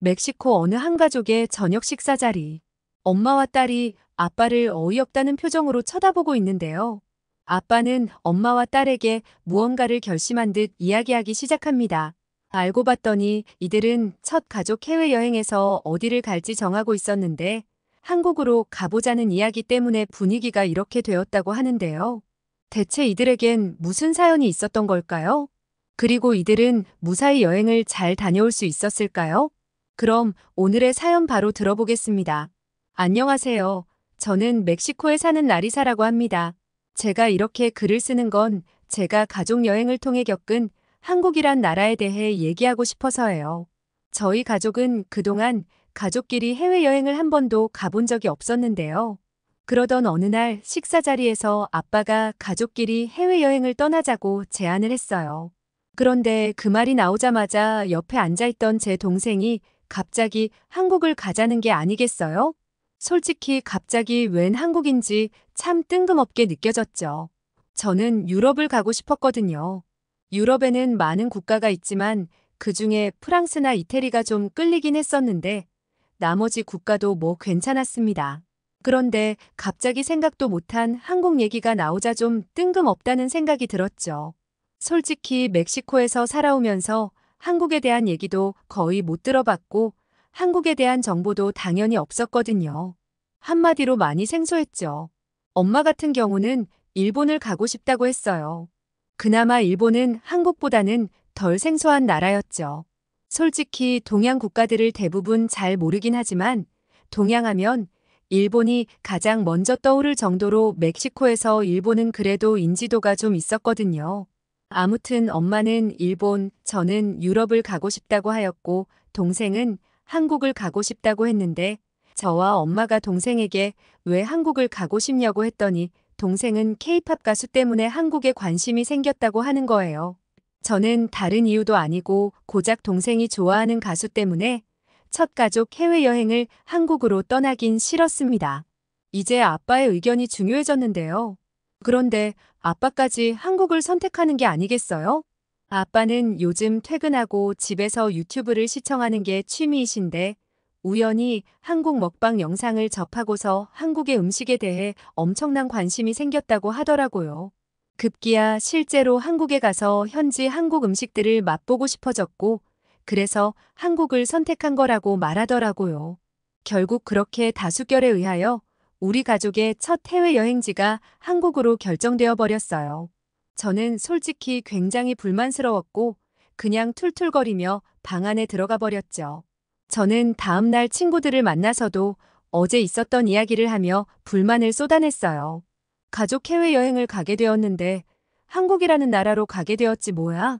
멕시코 어느 한 가족의 저녁 식사 자리. 엄마와 딸이 아빠를 어이없다는 표정으로 쳐다보고 있는데요. 아빠는 엄마와 딸에게 무언가를 결심한 듯 이야기하기 시작합니다. 알고 봤더니 이들은 첫 가족 해외여행에서 어디를 갈지 정하고 있었는데 한국으로 가보자는 이야기 때문에 분위기가 이렇게 되었다고 하는데요. 대체 이들에겐 무슨 사연이 있었던 걸까요? 그리고 이들은 무사히 여행을 잘 다녀올 수 있었을까요? 그럼 오늘의 사연 바로 들어보겠습니다. 안녕하세요. 저는 멕시코에 사는 라리사라고 합니다. 제가 이렇게 글을 쓰는 건 제가 가족 여행을 통해 겪은 한국이란 나라에 대해 얘기하고 싶어서예요. 저희 가족은 그동안 가족끼리 해외여행을 한 번도 가본 적이 없었는데요. 그러던 어느 날 식사 자리에서 아빠가 가족끼리 해외여행을 떠나자고 제안을 했어요. 그런데 그 말이 나오자마자 옆에 앉아있던 제 동생이 갑자기 한국을 가자는 게 아니겠어요? 솔직히 갑자기 웬 한국인지 참 뜬금없게 느껴졌죠. 저는 유럽을 가고 싶었거든요. 유럽에는 많은 국가가 있지만 그중에 프랑스나 이태리가 좀 끌리긴 했었는데 나머지 국가도 뭐 괜찮았습니다. 그런데 갑자기 생각도 못한 한국 얘기가 나오자 좀 뜬금없다는 생각이 들었죠. 솔직히 멕시코에서 살아오면서 한국에 대한 얘기도 거의 못 들어봤고 한국에 대한 정보도 당연히 없었거든요. 한마디로 많이 생소했죠. 엄마 같은 경우는 일본을 가고 싶다고 했어요. 그나마 일본은 한국보다는 덜 생소한 나라였죠. 솔직히 동양 국가들을 대부분 잘 모르긴 하지만 동양하면 일본이 가장 먼저 떠오를 정도로 멕시코에서 일본은 그래도 인지도가 좀 있었거든요. 아무튼 엄마는 일본, 저는 유럽을 가고 싶다고 하였고 동생은 한국을 가고 싶다고 했는데 저와 엄마가 동생에게 왜 한국을 가고 싶냐고 했더니 동생은 케이팝 가수 때문에 한국에 관심이 생겼다고 하는 거예요. 저는 다른 이유도 아니고 고작 동생이 좋아하는 가수 때문에 첫 가족 해외여행을 한국으로 떠나긴 싫었습니다. 이제 아빠의 의견이 중요해졌는데요. 그런데 아빠까지 한국을 선택하는 게 아니겠어요? 아빠는 요즘 퇴근하고 집에서 유튜브를 시청하는 게 취미이신데 우연히 한국 먹방 영상을 접하고서 한국의 음식에 대해 엄청난 관심이 생겼다고 하더라고요. 급기야 실제로 한국에 가서 현지 한국 음식들을 맛보고 싶어졌고 그래서 한국을 선택한 거라고 말하더라고요. 결국 그렇게 다수결에 의하여 우리 가족의 첫 해외여행지가 한국으로 결정되어 버렸어요. 저는 솔직히 굉장히 불만스러웠고 그냥 툴툴거리며 방 안에 들어가 버렸죠. 저는 다음 날 친구들을 만나서도 어제 있었던 이야기를 하며 불만을 쏟아냈어요. 가족 해외여행을 가게 되었는데 한국이라는 나라로 가게 되었지 뭐야?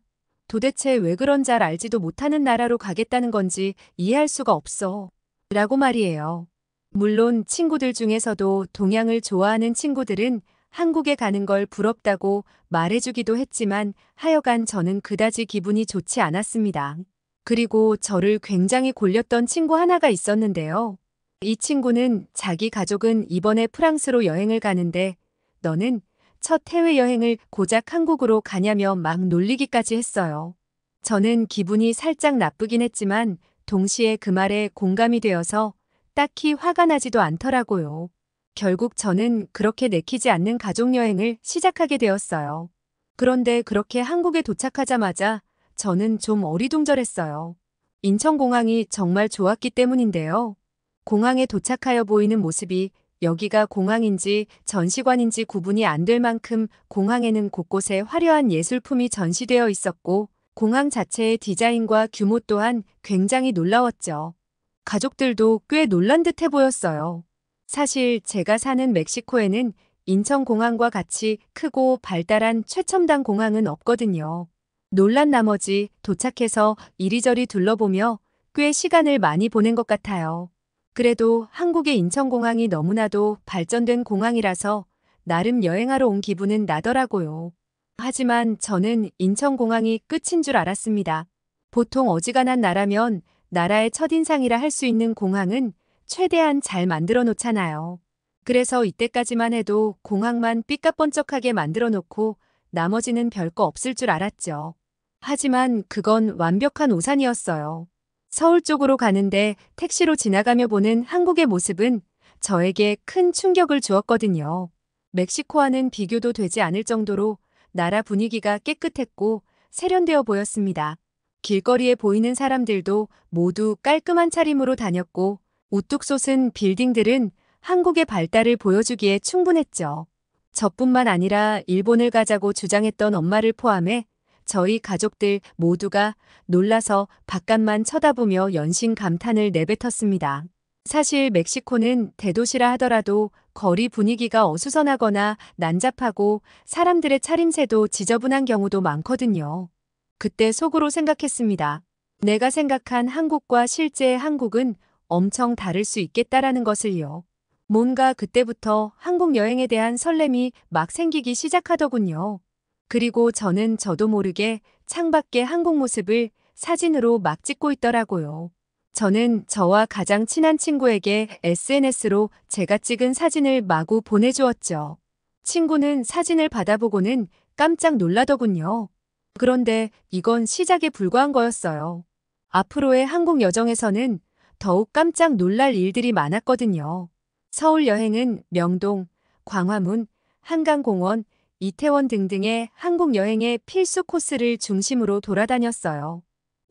도대체 왜 그런 잘 알지도 못하는 나라로 가겠다는 건지 이해할 수가 없어. 라고 말이에요. 물론 친구들 중에서도 동양을 좋아하는 친구들은 한국에 가는 걸 부럽다고 말해주기도 했지만 하여간 저는 그다지 기분이 좋지 않았습니다. 그리고 저를 굉장히 골렸던 친구 하나가 있었는데요. 이 친구는 자기 가족은 이번에 프랑스로 여행을 가는데 너는 첫 해외여행을 고작 한국으로 가냐며 막 놀리기까지 했어요. 저는 기분이 살짝 나쁘긴 했지만 동시에 그 말에 공감이 되어서 딱히 화가 나지도 않더라고요. 결국 저는 그렇게 내키지 않는 가족여행을 시작하게 되었어요. 그런데 그렇게 한국에 도착하자마자 저는 좀 어리둥절했어요. 인천공항이 정말 좋았기 때문인데요. 공항에 도착하여 보이는 모습이 여기가 공항인지 전시관인지 구분이 안 될 만큼 공항에는 곳곳에 화려한 예술품이 전시되어 있었고 공항 자체의 디자인과 규모 또한 굉장히 놀라웠죠. 가족들도 꽤 놀란 듯해 보였어요. 사실 제가 사는 멕시코에는 인천공항과 같이 크고 발달한 최첨단 공항은 없거든요. 놀란 나머지 도착해서 이리저리 둘러보며 꽤 시간을 많이 보낸 것 같아요. 그래도 한국의 인천공항이 너무나도 발전된 공항이라서 나름 여행하러 온 기분은 나더라고요. 하지만 저는 인천공항이 끝인 줄 알았습니다. 보통 어지간한 나라면 나라의 첫인상이라 할 수 있는 공항은 최대한 잘 만들어 놓잖아요. 그래서 이때까지만 해도 공항만 삐까뻔쩍하게 만들어 놓고 나머지는 별거 없을 줄 알았죠. 하지만 그건 완벽한 오산이었어요. 서울 쪽으로 가는데 택시로 지나가며 보는 한국의 모습은 저에게 큰 충격을 주었거든요. 멕시코와는 비교도 되지 않을 정도로 나라 분위기가 깨끗했고 세련되어 보였습니다. 길거리에 보이는 사람들도 모두 깔끔한 차림으로 다녔고 우뚝 솟은 빌딩들은 한국의 발달을 보여주기에 충분했죠. 저뿐만 아니라 일본을 가자고 주장했던 엄마를 포함해 저희 가족들 모두가 놀라서 바깥만 쳐다보며 연신 감탄을 내뱉었습니다. 사실 멕시코는 대도시라 하더라도 거리 분위기가 어수선하거나 난잡하고 사람들의 차림새도 지저분한 경우도 많거든요. 그때 속으로 생각했습니다. 내가 생각한 한국과 실제의 한국은 엄청 다를 수 있겠다라는 것을요. 뭔가 그때부터 한국 여행에 대한 설렘이 막 생기기 시작하더군요. 그리고 저는 저도 모르게 창밖의 한국 모습을 사진으로 막 찍고 있더라고요. 저는 저와 가장 친한 친구에게 SNS로 제가 찍은 사진을 마구 보내주었죠. 친구는 사진을 받아보고는 깜짝 놀라더군요. 그런데 이건 시작에 불과한 거였어요. 앞으로의 한국 여정에서는 더욱 깜짝 놀랄 일들이 많았거든요. 서울 여행은 명동, 광화문, 한강공원, 이태원 등등의 한국 여행의 필수 코스를 중심으로 돌아다녔어요.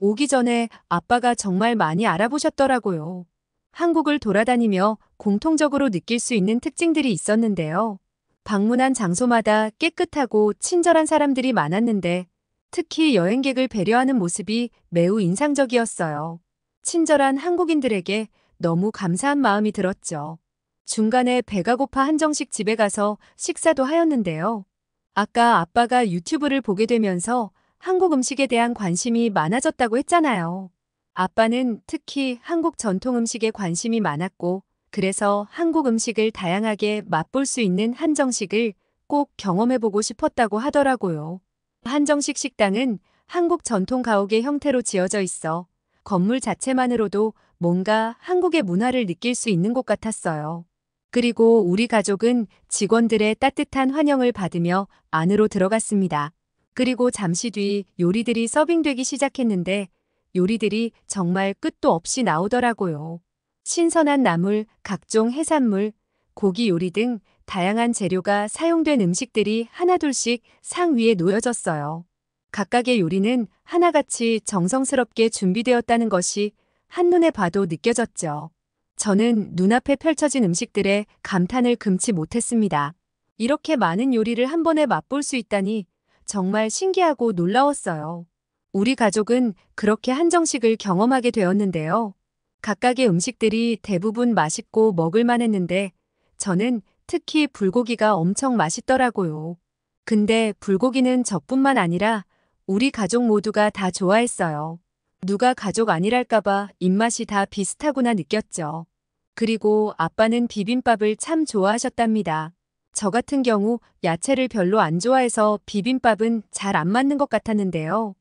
오기 전에 아빠가 정말 많이 알아보셨더라고요. 한국을 돌아다니며 공통적으로 느낄 수 있는 특징들이 있었는데요. 방문한 장소마다 깨끗하고 친절한 사람들이 많았는데 특히 여행객을 배려하는 모습이 매우 인상적이었어요. 친절한 한국인들에게 너무 감사한 마음이 들었죠. 중간에 배가 고파 한정식 집에 가서 식사도 하였는데요. 아까 아빠가 유튜브를 보게 되면서 한국 음식에 대한 관심이 많아졌다고 했잖아요. 아빠는 특히 한국 전통 음식에 관심이 많았고, 그래서 한국 음식을 다양하게 맛볼 수 있는 한정식을 꼭 경험해보고 싶었다고 하더라고요. 한정식 식당은 한국 전통 가옥의 형태로 지어져 있어 건물 자체만으로도 뭔가 한국의 문화를 느낄 수 있는 곳 같았어요. 그리고 우리 가족은 직원들의 따뜻한 환영을 받으며 안으로 들어갔습니다. 그리고 잠시 뒤 요리들이 서빙되기 시작했는데 요리들이 정말 끝도 없이 나오더라고요. 신선한 나물, 각종 해산물, 고기 요리 등 다양한 재료가 사용된 음식들이 하나둘씩 상 위에 놓여졌어요. 각각의 요리는 하나같이 정성스럽게 준비되었다는 것이 한눈에 봐도 느껴졌죠. 저는 눈앞에 펼쳐진 음식들에 감탄을 금치 못했습니다. 이렇게 많은 요리를 한 번에 맛볼 수 있다니 정말 신기하고 놀라웠어요. 우리 가족은 그렇게 한정식을 경험하게 되었는데요. 각각의 음식들이 대부분 맛있고 먹을만 했는데 저는 특히 불고기가 엄청 맛있더라고요. 근데 불고기는 저뿐만 아니라 우리 가족 모두가 다 좋아했어요. 누가 가족 아니랄까봐 입맛이 다 비슷하구나 느꼈죠. 그리고 아빠는 비빔밥을 참 좋아하셨답니다. 저 같은 경우 야채를 별로 안 좋아해서 비빔밥은 잘 안 맞는 것 같았는데요.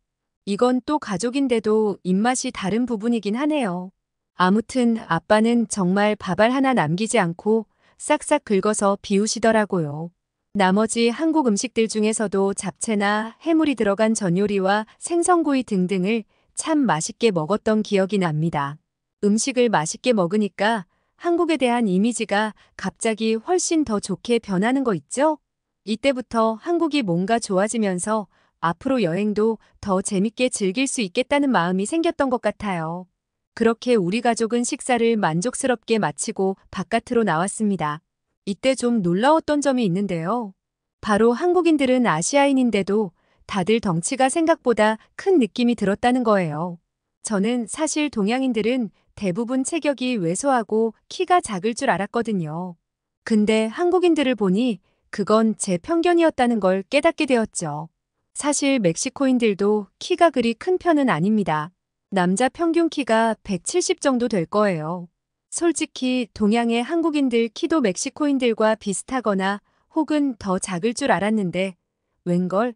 이건 또 가족인데도 입맛이 다른 부분이긴 하네요. 아무튼 아빠는 정말 밥알 하나 남기지 않고 싹싹 긁어서 비우시더라고요. 나머지 한국 음식들 중에서도 잡채나 해물이 들어간 전요리와 생선구이 등등을 참 맛있게 먹었던 기억이 납니다. 음식을 맛있게 먹으니까 한국에 대한 이미지가 갑자기 훨씬 더 좋게 변하는 거 있죠? 이때부터 한국이 뭔가 좋아지면서 앞으로 여행도 더 재밌게 즐길 수 있겠다는 마음이 생겼던 것 같아요. 그렇게 우리 가족은 식사를 만족스럽게 마치고 바깥으로 나왔습니다. 이때 좀 놀라웠던 점이 있는데요. 바로 한국인들은 아시아인인데도 다들 덩치가 생각보다 큰 느낌이 들었다는 거예요. 저는 사실 동양인들은 대부분 체격이 왜소하고 키가 작을 줄 알았거든요. 근데 한국인들을 보니 그건 제 편견이었다는 걸 깨닫게 되었죠. 사실 멕시코인들도 키가 그리 큰 편은 아닙니다. 남자 평균 키가 170 정도 될 거예요. 솔직히 동양의 한국인들 키도 멕시코인들과 비슷하거나 혹은 더 작을 줄 알았는데 웬걸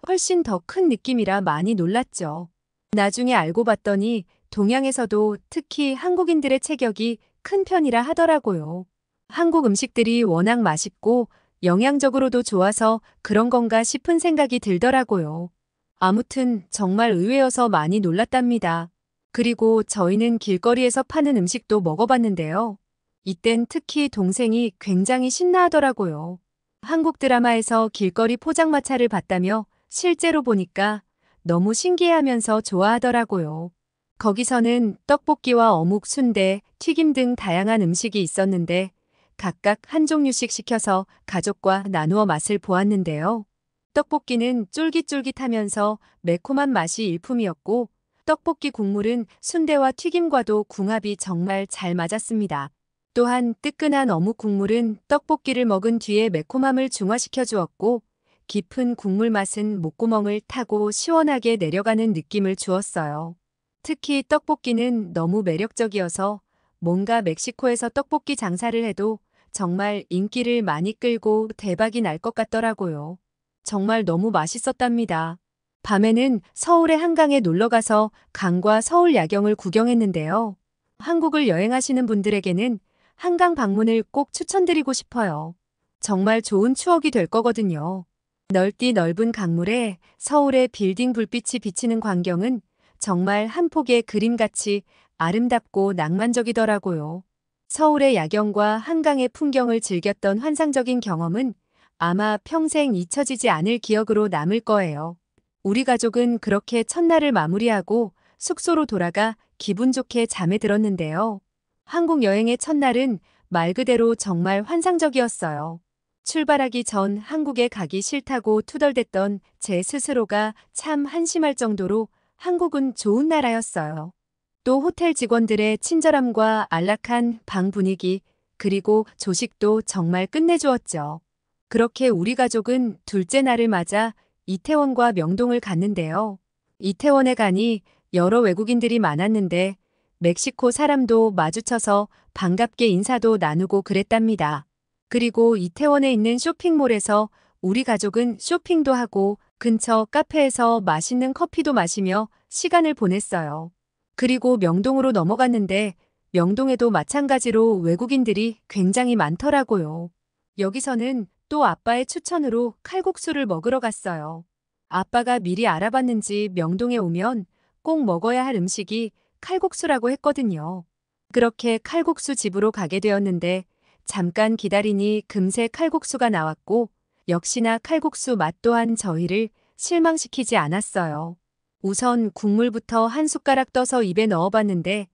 훨씬 더 큰 느낌이라 많이 놀랐죠. 나중에 알고 봤더니 동양에서도 특히 한국인들의 체격이 큰 편이라 하더라고요. 한국 음식들이 워낙 맛있고 영양적으로도 좋아서 그런 건가 싶은 생각이 들더라고요. 아무튼 정말 의외여서 많이 놀랐답니다. 그리고 저희는 길거리에서 파는 음식도 먹어봤는데요. 이땐 특히 동생이 굉장히 신나하더라고요. 한국 드라마에서 길거리 포장마차를 봤다며 실제로 보니까 너무 신기해하면서 좋아하더라고요. 거기서는 떡볶이와 어묵, 순대, 튀김 등 다양한 음식이 있었는데 각각 한 종류씩 시켜서 가족과 나누어 맛을 보았는데요. 떡볶이는 쫄깃쫄깃하면서 매콤한 맛이 일품이었고 떡볶이 국물은 순대와 튀김과도 궁합이 정말 잘 맞았습니다. 또한 뜨끈한 어묵 국물은 떡볶이를 먹은 뒤에 매콤함을 중화시켜 주었고 깊은 국물 맛은 목구멍을 타고 시원하게 내려가는 느낌을 주었어요. 특히 떡볶이는 너무 매력적이어서 뭔가 멕시코에서 떡볶이 장사를 해도 정말 인기를 많이 끌고 대박이 날 것 같더라고요. 정말 너무 맛있었답니다. 밤에는 서울의 한강에 놀러가서 강과 서울 야경을 구경했는데요. 한국을 여행하시는 분들에게는 한강 방문을 꼭 추천드리고 싶어요. 정말 좋은 추억이 될 거거든요. 넓디 넓은 강물에 서울의 빌딩 불빛이 비치는 광경은 정말 한 폭의 그림같이 아름답고 낭만적이더라고요. 서울의 야경과 한강의 풍경을 즐겼던 환상적인 경험은 아마 평생 잊혀지지 않을 기억으로 남을 거예요. 우리 가족은 그렇게 첫날을 마무리하고 숙소로 돌아가 기분 좋게 잠에 들었는데요. 한국 여행의 첫날은 말 그대로 정말 환상적이었어요. 출발하기 전 한국에 가기 싫다고 투덜댔던 제 스스로가 참 한심할 정도로 한국은 좋은 나라였어요. 또 호텔 직원들의 친절함과 안락한 방 분위기, 그리고 조식도 정말 끝내주었죠. 그렇게 우리 가족은 둘째 날을 맞아 이태원과 명동을 갔는데요. 이태원에 가니 여러 외국인들이 많았는데 멕시코 사람도 마주쳐서 반갑게 인사도 나누고 그랬답니다. 그리고 이태원에 있는 쇼핑몰에서 우리 가족은 쇼핑도 하고 근처 카페에서 맛있는 커피도 마시며 시간을 보냈어요. 그리고 명동으로 넘어갔는데 명동에도 마찬가지로 외국인들이 굉장히 많더라고요. 여기서는 또 아빠의 추천으로 칼국수를 먹으러 갔어요. 아빠가 미리 알아봤는지 명동에 오면 꼭 먹어야 할 음식이 칼국수라고 했거든요. 그렇게 칼국수 집으로 가게 되었는데 잠깐 기다리니 금세 칼국수가 나왔고 역시나 칼국수 맛 또한 저희를 실망시키지 않았어요. 우선 국물부터 한 숟가락 떠서 입에 넣어봤는데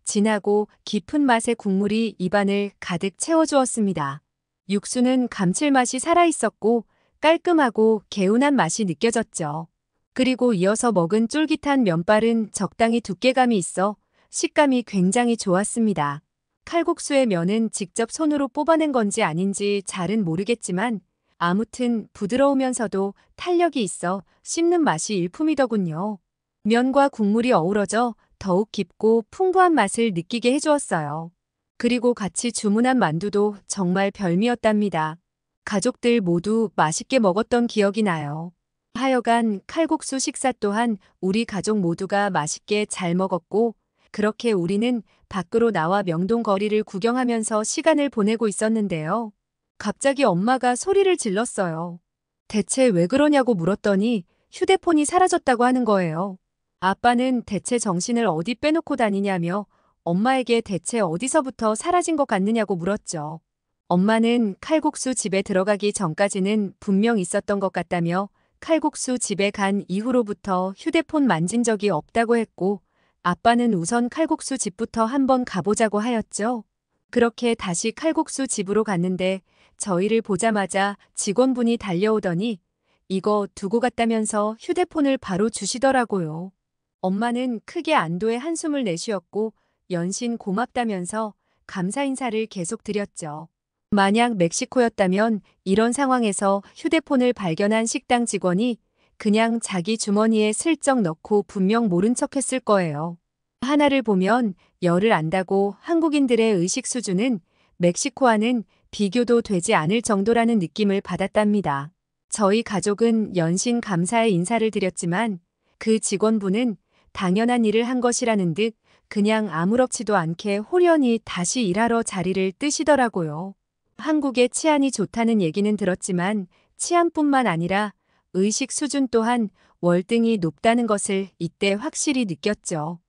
진하고 깊은 맛의 국물이 입안을 가득 채워주었습니다. 육수는 감칠맛이 살아있었고 깔끔하고 개운한 맛이 느껴졌죠. 그리고 이어서 먹은 쫄깃한 면발은 적당히 두께감이 있어 식감이 굉장히 좋았습니다. 칼국수의 면은 직접 손으로 뽑아낸 건지 아닌지 잘은 모르겠지만 아무튼 부드러우면서도 탄력이 있어 씹는 맛이 일품이더군요. 면과 국물이 어우러져 더욱 깊고 풍부한 맛을 느끼게 해주었어요. 그리고 같이 주문한 만두도 정말 별미였답니다. 가족들 모두 맛있게 먹었던 기억이 나요. 하여간 칼국수 식사 또한 우리 가족 모두가 맛있게 잘 먹었고 그렇게 우리는 밖으로 나와 명동 거리를 구경하면서 시간을 보내고 있었는데요. 갑자기 엄마가 소리를 질렀어요. 대체 왜 그러냐고 물었더니 휴대폰이 사라졌다고 하는 거예요. 아빠는 대체 정신을 어디 빼놓고 다니냐며 엄마에게 대체 어디서부터 사라진 것 같느냐고 물었죠. 엄마는 칼국수 집에 들어가기 전까지는 분명 있었던 것 같다며 칼국수 집에 간 이후로부터 휴대폰 만진 적이 없다고 했고 아빠는 우선 칼국수 집부터 한번 가보자고 하였죠. 그렇게 다시 칼국수 집으로 갔는데 저희를 보자마자 직원분이 달려오더니 이거 두고 갔다면서 휴대폰을 바로 주시더라고요. 엄마는 크게 안도의 한숨을 내쉬었고 연신 고맙다면서 감사 인사를 계속 드렸죠. 만약 멕시코였다면 이런 상황에서 휴대폰을 발견한 식당 직원이 그냥 자기 주머니에 슬쩍 넣고 분명 모른 척 했을 거예요. 하나를 보면 열을 안다고 한국인들의 의식 수준은 멕시코와는 비교도 되지 않을 정도라는 느낌을 받았답니다. 저희 가족은 연신 감사의 인사를 드렸지만 그 직원분은 당연한 일을 한 것이라는 듯 그냥 아무렇지도 않게 홀연히 다시 일하러 자리를 뜨시더라고요. 한국의 치안이 좋다는 얘기는 들었지만 치안뿐만 아니라 의식 수준 또한 월등히 높다는 것을 이때 확실히 느꼈죠.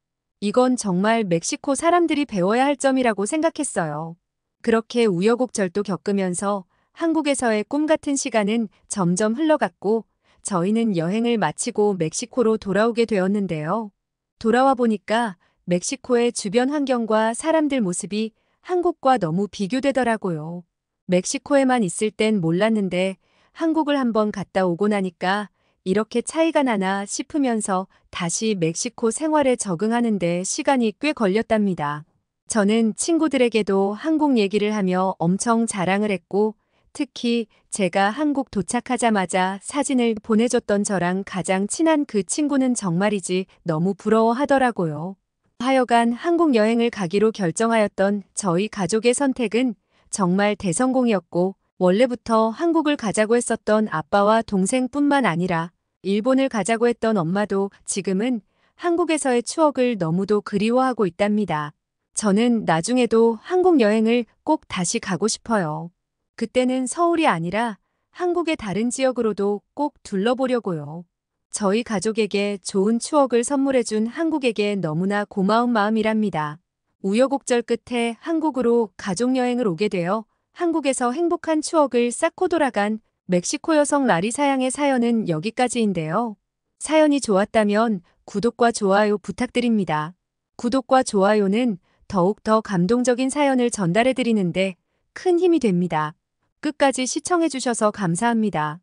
이건 정말 멕시코 사람들이 배워야 할 점이라고 생각했어요. 그렇게 우여곡절도 겪으면서 한국에서의 꿈 같은 시간은 점점 흘러갔고 저희는 여행을 마치고 멕시코로 돌아오게 되었는데요. 돌아와 보니까 멕시코의 주변 환경과 사람들 모습이 한국과 너무 비교되더라고요. 멕시코에만 있을 땐 몰랐는데 한국을 한번 갔다 오고 나니까 이렇게 차이가 나나 싶으면서 다시 멕시코 생활에 적응하는데 시간이 꽤 걸렸답니다. 저는 친구들에게도 한국 얘기를 하며 엄청 자랑을 했고 특히 제가 한국 도착하자마자 사진을 보내줬던 저랑 가장 친한 그 친구는 정말이지 너무 부러워하더라고요. 하여간 한국 여행을 가기로 결정하였던 저희 가족의 선택은 정말 대성공이었고 원래부터 한국을 가자고 했었던 아빠와 동생뿐만 아니라 일본을 가자고 했던 엄마도 지금은 한국에서의 추억을 너무도 그리워하고 있답니다. 저는 나중에도 한국 여행을 꼭 다시 가고 싶어요. 그때는 서울이 아니라 한국의 다른 지역으로도 꼭 둘러보려고요. 저희 가족에게 좋은 추억을 선물해준 한국에게 너무나 고마운 마음이랍니다. 우여곡절 끝에 한국으로 가족여행을 오게 되어 한국에서 행복한 추억을 쌓고 돌아간 멕시코 여성 라리사 양의 사연은 여기까지인데요. 사연이 좋았다면 구독과 좋아요 부탁드립니다. 구독과 좋아요는 더욱 더 감동적인 사연을 전달해드리는데 큰 힘이 됩니다. 끝까지 시청해주셔서 감사합니다.